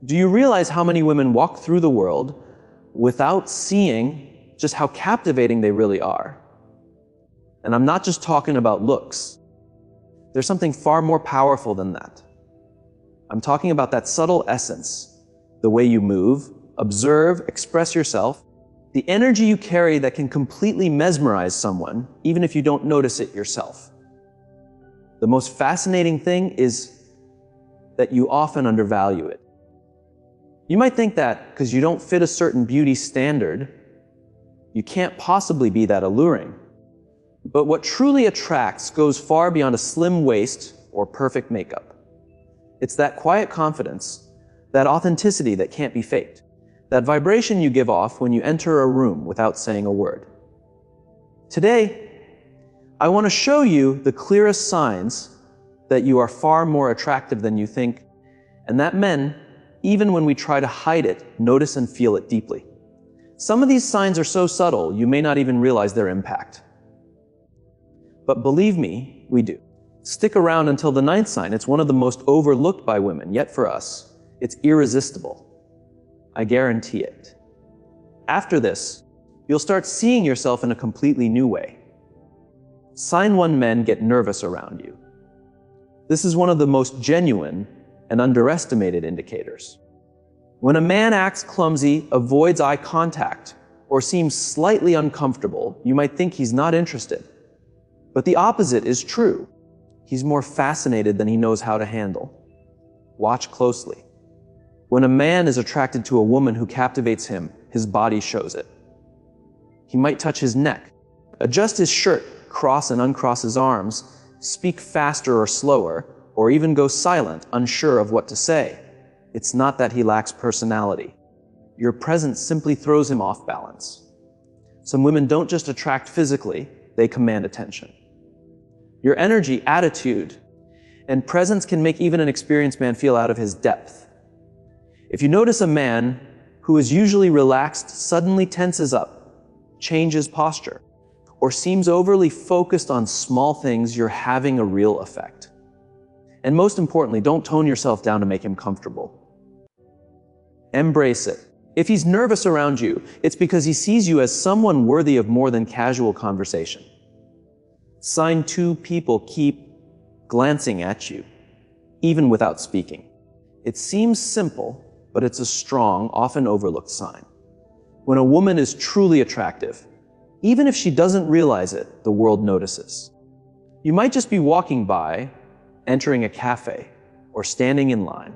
Do you realize how many women walk through the world without seeing just how captivating they really are? And I'm not just talking about looks. There's something far more powerful than that. I'm talking about that subtle essence, the way you move, observe, express yourself, the energy you carry that can completely mesmerize someone, even if you don't notice it yourself. The most fascinating thing is that you often undervalue it. You might think that because you don't fit a certain beauty standard, you can't possibly be that alluring. But what truly attracts goes far beyond a slim waist or perfect makeup. It's that quiet confidence, that authenticity that can't be faked, that vibration you give off when you enter a room without saying a word. Today, I want to show you the clearest signs that you are far more attractive than you think, and that men, even when we try to hide it, notice and feel it deeply. Some of these signs are so subtle, you may not even realize their impact. But believe me, we do. Stick around until the 9th sign. It's one of the most overlooked by women, yet for us, it's irresistible. I guarantee it. After this, you'll start seeing yourself in a completely new way. Sign 1 men get nervous around you. This is one of the most genuine and underestimated indicators. When a man acts clumsy, avoids eye contact, or seems slightly uncomfortable, you might think he's not interested. But the opposite is true. He's more fascinated than he knows how to handle. Watch closely. When a man is attracted to a woman who captivates him, his body shows it. He might touch his neck, adjust his shirt, cross and uncross his arms, speak faster or slower, or even go silent, unsure of what to say. It's not that he lacks personality. Your presence simply throws him off balance. Some women don't just attract physically, they command attention. Your energy, attitude, and presence can make even an experienced man feel out of his depth. If you notice a man who is usually relaxed suddenly tenses up, changes posture, or seems overly focused on small things, you're having a real effect. And most importantly, don't tone yourself down to make him comfortable. Embrace it. If he's nervous around you, it's because he sees you as someone worthy of more than casual conversation. Sign 2 people keep glancing at you, even without speaking. It seems simple, but it's a strong, often overlooked sign. When a woman is truly attractive, even if she doesn't realize it, the world notices. You might just be walking by, entering a cafe, or standing in line,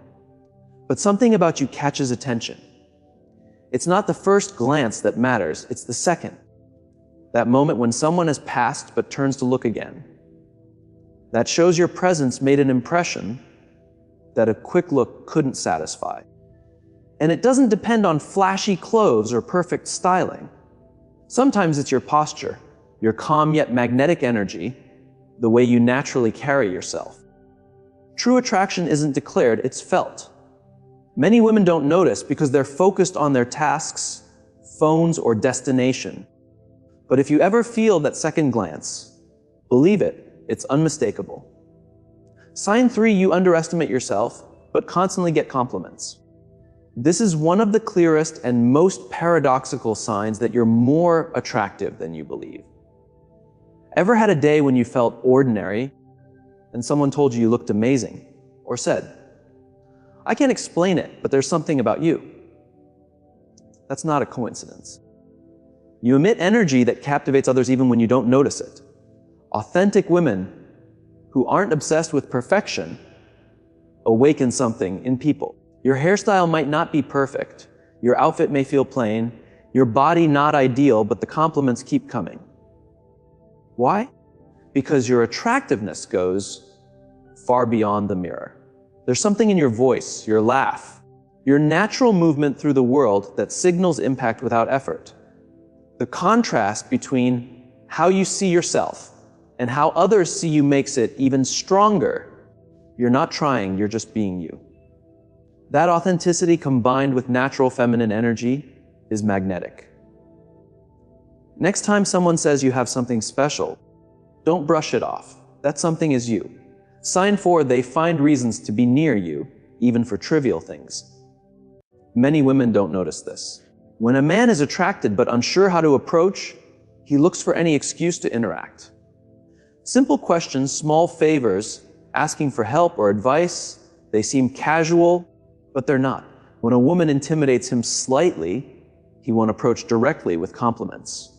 but something about you catches attention. It's not the first glance that matters, it's the second. That moment when someone has passed but turns to look again. That shows your presence made an impression that a quick look couldn't satisfy. And it doesn't depend on flashy clothes or perfect styling. Sometimes it's your posture, your calm yet magnetic energy, the way you naturally carry yourself. True attraction isn't declared, it's felt. Many women don't notice because they're focused on their tasks, phones, or destination. But if you ever feel that second glance, believe it, it's unmistakable. Sign 3, you underestimate yourself, but constantly get compliments. This is one of the clearest and most paradoxical signs that you're more attractive than you believe. Ever had a day when you felt ordinary and someone told you you looked amazing, or said, "I can't explain it, but there's something about you"? That's not a coincidence. You emit energy that captivates others even when you don't notice it. Authentic women who aren't obsessed with perfection awaken something in people. Your hairstyle might not be perfect, your outfit may feel plain, your body not ideal, but the compliments keep coming. Why? Because your attractiveness goes far beyond the mirror. There's something in your voice, your laugh, your natural movement through the world that signals impact without effort. The contrast between how you see yourself and how others see you makes it even stronger. You're not trying, you're just being you. That authenticity combined with natural feminine energy is magnetic. Next time someone says you have something special, don't brush it off. That something is you. Sign 4, they find reasons to be near you, even for trivial things. Many women don't notice this. When a man is attracted but unsure how to approach, he looks for any excuse to interact. Simple questions, small favors, asking for help or advice, they seem casual, but they're not. When a woman intimidates him slightly, he won't approach directly with compliments.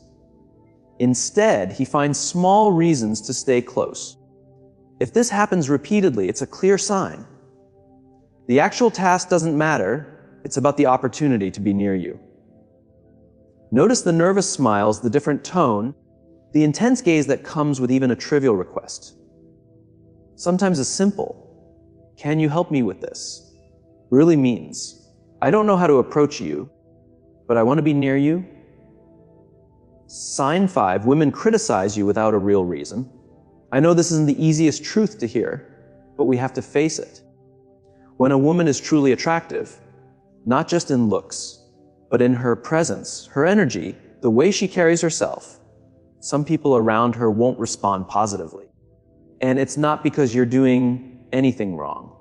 Instead, he finds small reasons to stay close. If this happens repeatedly, it's a clear sign. The actual task doesn't matter, it's about the opportunity to be near you. Notice the nervous smiles, the different tone, the intense gaze that comes with even a trivial request. Sometimes a simple, "Can you help me with this?" really means, "I don't know how to approach you, but I want to be near you." Sign 5, women criticize you without a real reason. I know this isn't the easiest truth to hear, but we have to face it. When a woman is truly attractive, not just in looks, but in her presence, her energy, the way she carries herself, some people around her won't respond positively. And it's not because you're doing anything wrong.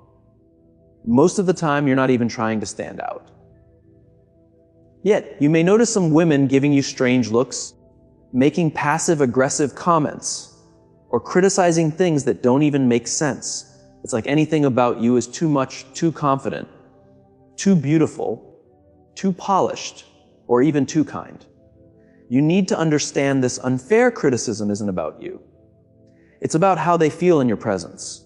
Most of the time, you're not even trying to stand out. Yet, you may notice some women giving you strange looks, making passive-aggressive comments, or criticizing things that don't even make sense. It's like anything about you is too much, too confident, too beautiful, too polished, or even too kind. You need to understand this unfair criticism isn't about you. It's about how they feel in your presence.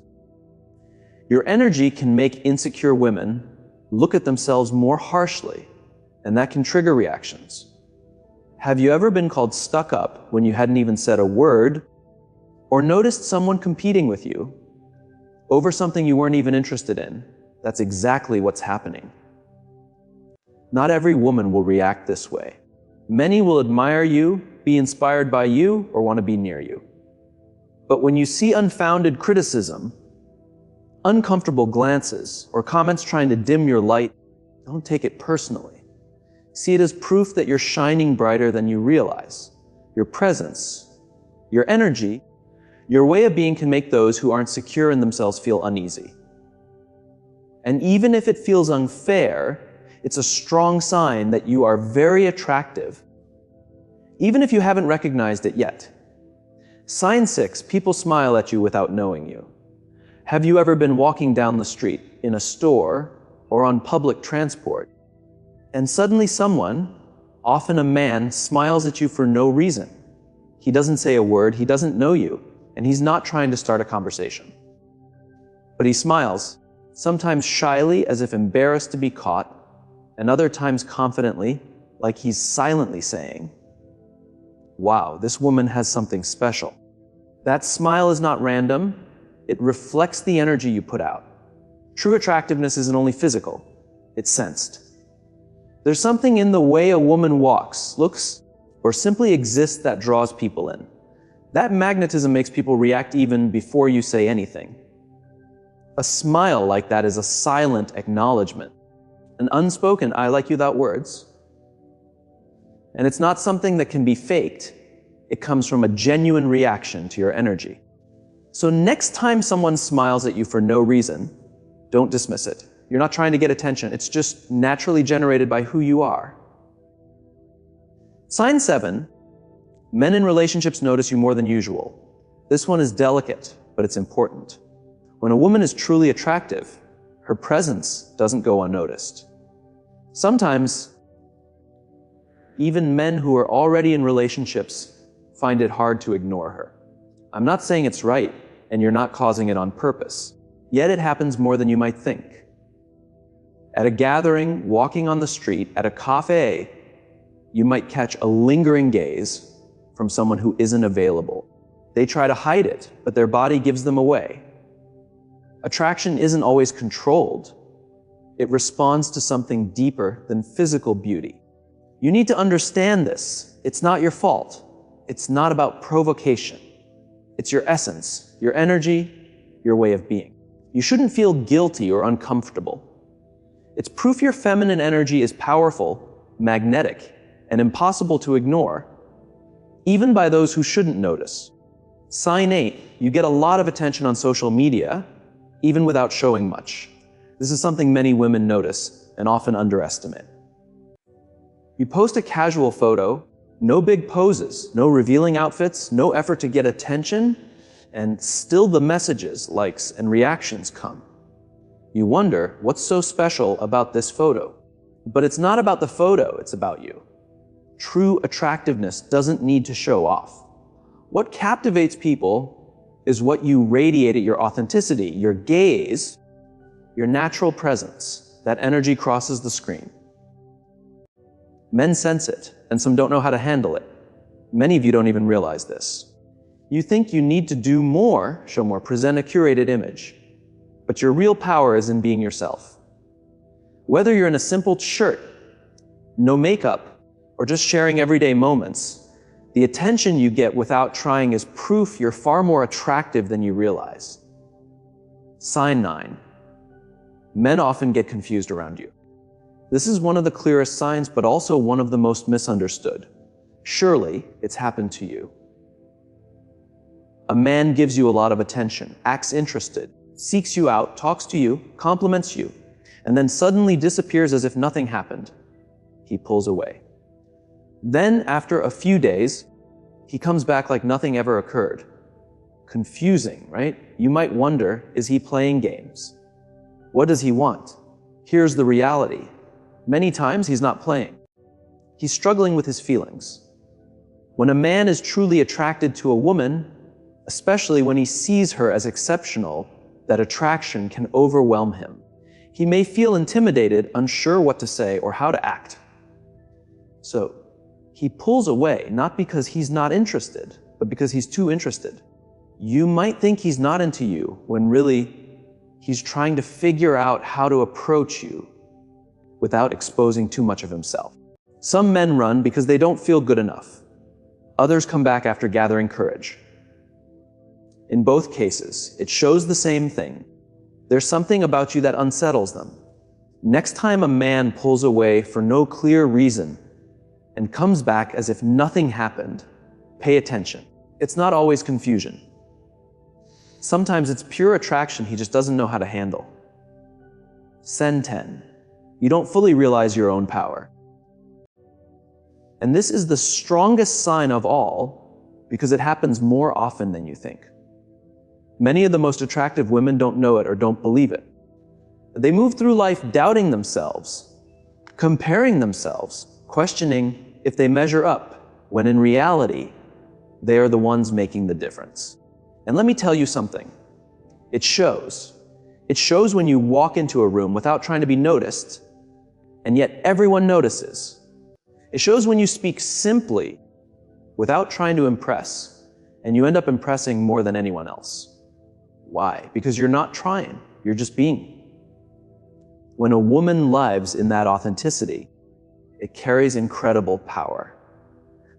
Your energy can make insecure women look at themselves more harshly, and that can trigger reactions. Have you ever been called stuck up when you hadn't even said a word, or noticed someone competing with you over something you weren't even interested in? That's exactly what's happening. Not every woman will react this way. Many will admire you, be inspired by you, or want to be near you. But when you see unfounded criticism, uncomfortable glances, or comments trying to dim your light, don't take it personally. See it as proof that you're shining brighter than you realize. Your presence, your energy, your way of being can make those who aren't secure in themselves feel uneasy. And even if it feels unfair, it's a strong sign that you are very attractive, even if you haven't recognized it yet. Sign 6, people smile at you without knowing you. Have you ever been walking down the street, in a store, or on public transport, and suddenly someone, often a man, smiles at you for no reason? He doesn't say a word, he doesn't know you, and he's not trying to start a conversation. But he smiles, sometimes shyly as if embarrassed to be caught, and other times confidently, like he's silently saying, "Wow, this woman has something special." That smile is not random, it reflects the energy you put out. True attractiveness isn't only physical, it's sensed. There's something in the way a woman walks, looks, or simply exists that draws people in. That magnetism makes people react even before you say anything. A smile like that is a silent acknowledgement, an unspoken "I like you" without words. And it's not something that can be faked. It comes from a genuine reaction to your energy. So next time someone smiles at you for no reason, don't dismiss it. You're not trying to get attention. It's just naturally generated by who you are. Sign 7, men in relationships notice you more than usual. This one is delicate, but it's important. When a woman is truly attractive, her presence doesn't go unnoticed. Sometimes, even men who are already in relationships find it hard to ignore her. I'm not saying it's right, and you're not causing it on purpose. Yet it happens more than you might think. At a gathering, walking on the street, at a cafe, you might catch a lingering gaze from someone who isn't available. They try to hide it, but their body gives them away. Attraction isn't always controlled. It responds to something deeper than physical beauty. You need to understand this. It's not your fault. It's not about provocation. It's your essence, your energy, your way of being. You shouldn't feel guilty or uncomfortable. It's proof your feminine energy is powerful, magnetic, and impossible to ignore, even by those who shouldn't notice. Sign 8, you get a lot of attention on social media, even without showing much. This is something many women notice and often underestimate. You post a casual photo, no big poses, no revealing outfits, no effort to get attention, and still the messages, likes, and reactions come. You wonder, what's so special about this photo? But it's not about the photo, it's about you. True attractiveness doesn't need to show off. What captivates people is what you radiate at your authenticity, your gaze, your natural presence. That energy crosses the screen. Men sense it, and some don't know how to handle it. Many of you don't even realize this. You think you need to do more, show more, present a curated image. But your real power is in being yourself. Whether you're in a simple shirt, no makeup, or just sharing everyday moments, the attention you get without trying is proof you're far more attractive than you realize. Sign 9. Men often get confused around you. This is one of the clearest signs, but also one of the most misunderstood. Surely, it's happened to you. A man gives you a lot of attention, acts interested, seeks you out, talks to you, compliments you, and then suddenly disappears as if nothing happened. He pulls away. Then, after a few days, he comes back like nothing ever occurred. Confusing, right? You might wonder, is he playing games? What does he want? Here's the reality. Many times he's not playing. He's struggling with his feelings. When a man is truly attracted to a woman, especially when he sees her as exceptional, that attraction can overwhelm him. He may feel intimidated, unsure what to say or how to act. So, he pulls away, not because he's not interested, but because he's too interested. You might think he's not into you, when really, he's trying to figure out how to approach you without exposing too much of himself. Some men run because they don't feel good enough. Others come back after gathering courage. In both cases, it shows the same thing. There's something about you that unsettles them. Next time a man pulls away for no clear reason and comes back as if nothing happened, pay attention. It's not always confusion. Sometimes it's pure attraction he just doesn't know how to handle. Sen 10. You don't fully realize your own power. And this is the strongest sign of all because it happens more often than you think. Many of the most attractive women don't know it or don't believe it. They move through life doubting themselves, comparing themselves, questioning if they measure up, when in reality, they are the ones making the difference. And let me tell you something. It shows. It shows when you walk into a room without trying to be noticed, and yet everyone notices. It shows when you speak simply without trying to impress, and you end up impressing more than anyone else. Why? Because you're not trying, you're just being. When a woman lives in that authenticity, it carries incredible power.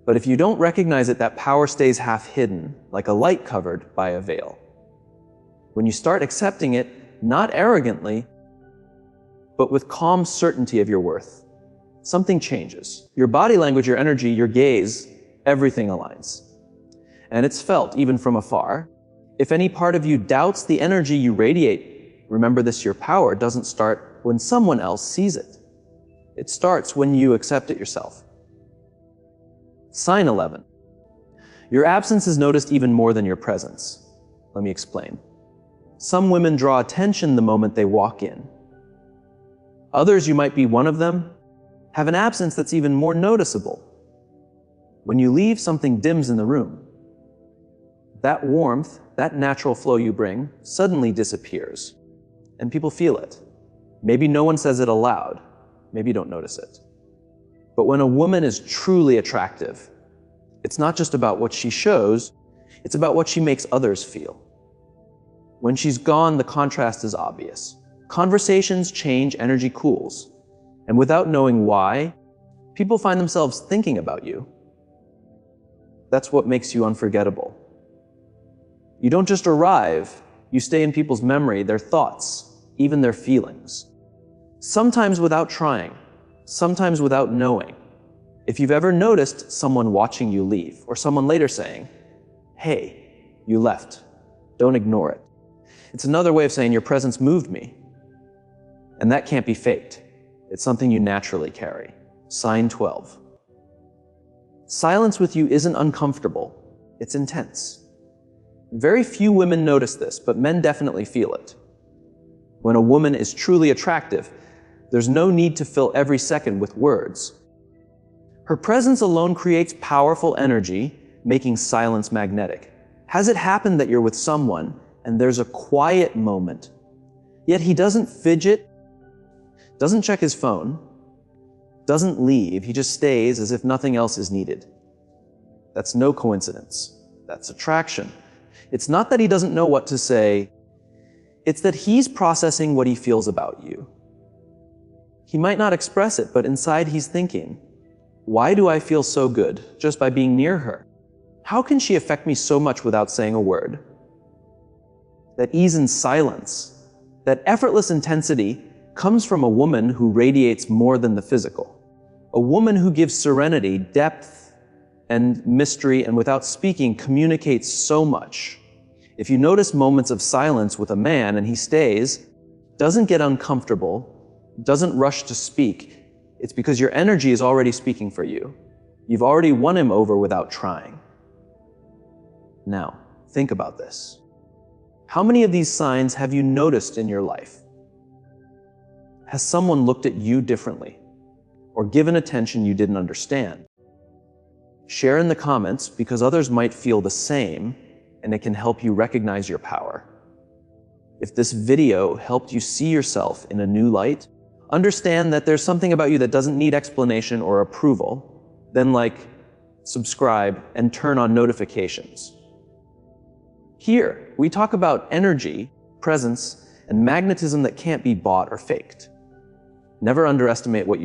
But if you don't recognize it, that power stays half hidden, like a light covered by a veil. When you start accepting it, not arrogantly, but with calm certainty of your worth, something changes. Your body language, your energy, your gaze, everything aligns. And it's felt even from afar. If any part of you doubts the energy you radiate, remember this, your power doesn't start when someone else sees it. It starts when you accept it yourself. Sign 11. Your absence is noticed even more than your presence. Let me explain. Some women draw attention the moment they walk in. Others, you might be one of them, have an absence that's even more noticeable. When you leave, something dims in the room. That warmth, that natural flow you bring, suddenly disappears. And people feel it. Maybe no one says it aloud. Maybe you don't notice it. But when a woman is truly attractive, it's not just about what she shows, it's about what she makes others feel. When she's gone, the contrast is obvious. Conversations change, energy cools. And without knowing why, people find themselves thinking about you. That's what makes you unforgettable. You don't just arrive, you stay in people's memory, their thoughts, even their feelings. Sometimes without trying, sometimes without knowing. If you've ever noticed someone watching you leave, or someone later saying, "Hey, you left," don't ignore it. It's another way of saying your presence moved me. And that can't be faked. It's something you naturally carry. Sign 12. Silence with you isn't uncomfortable, it's intense. Very few women notice this, but men definitely feel it. When a woman is truly attractive, there's no need to fill every second with words. Her presence alone creates powerful energy, making silence magnetic. Has it happened that you're with someone and there's a quiet moment, yet he doesn't fidget, doesn't check his phone, doesn't leave, he just stays as if nothing else is needed? That's no coincidence. That's attraction. It's not that he doesn't know what to say, it's that he's processing what he feels about you. He might not express it, but inside he's thinking, why do I feel so good just by being near her? How can she affect me so much without saying a word? That ease in silence, that effortless intensity comes from a woman who radiates more than the physical. A woman who gives serenity, depth, and mystery, and without speaking communicates so much. If you notice moments of silence with a man and he stays, doesn't get uncomfortable, doesn't rush to speak, it's because your energy is already speaking for you. You've already won him over without trying. Now, think about this. How many of these signs have you noticed in your life? Has someone looked at you differently or given attention you didn't understand? Share in the comments because others might feel the same and it can help you recognize your power. If this video helped you see yourself in a new light, understand that there's something about you that doesn't need explanation or approval, then like, subscribe, and turn on notifications. Here, we talk about energy, presence, and magnetism that can't be bought or faked. Never underestimate what you